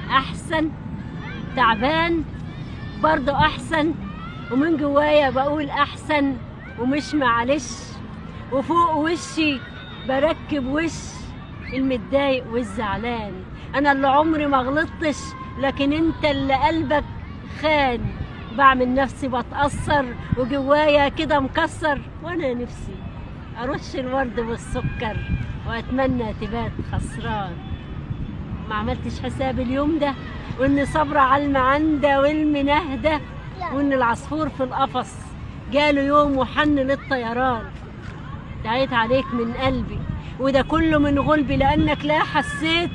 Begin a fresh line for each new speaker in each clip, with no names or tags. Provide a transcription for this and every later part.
احسن، تعبان برضه احسن، ومن جوايا بقول احسن ومش معلش، وفوق وشي بركب وش المتضايق والزعلان. انا اللي عمري ما غلطتش، لكن انت اللي قلبك خان. بعمل نفسي بتأثر وجوايا كده مكسر، وانا نفسي ارش الورد والسكر واتمنى تبات خسران. ما عملتش حساب اليوم ده، واني صابره على المعندة والمنهدة، وان العصفور في القفص جاله يوم وحن للطيران. دعيت عليك من قلبي وده كله من غلبي، لانك لا حسيت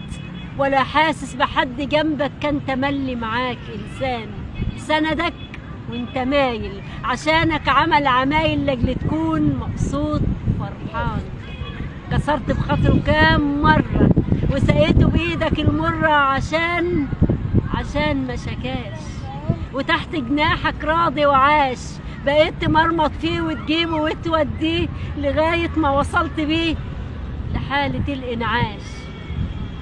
ولا حاسس بحد جنبك كان تملي معاك انسان سندك وانت مايل، عشانك عمل عمايل لاجل تكون مبسوط فرحان. كسرت بخاطره كام مرة وسقيته بايدك المرة عشان ما شكاش، وتحت جناحك راضي وعاش. بقيت تمرمط فيه وتجيبه وتوديه لغاية ما وصلت بيه لحالة الانعاش.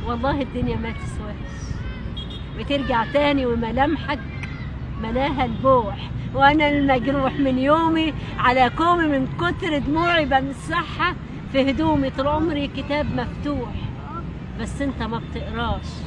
والله الدنيا ما تسواش، بترجع تاني وملامحك ملاها البوح، وانا المجروح من يومي على كومي من كتر دموعي بمسحها في هدومي. طول عمري كتاب مفتوح بس انت ما بتقراش.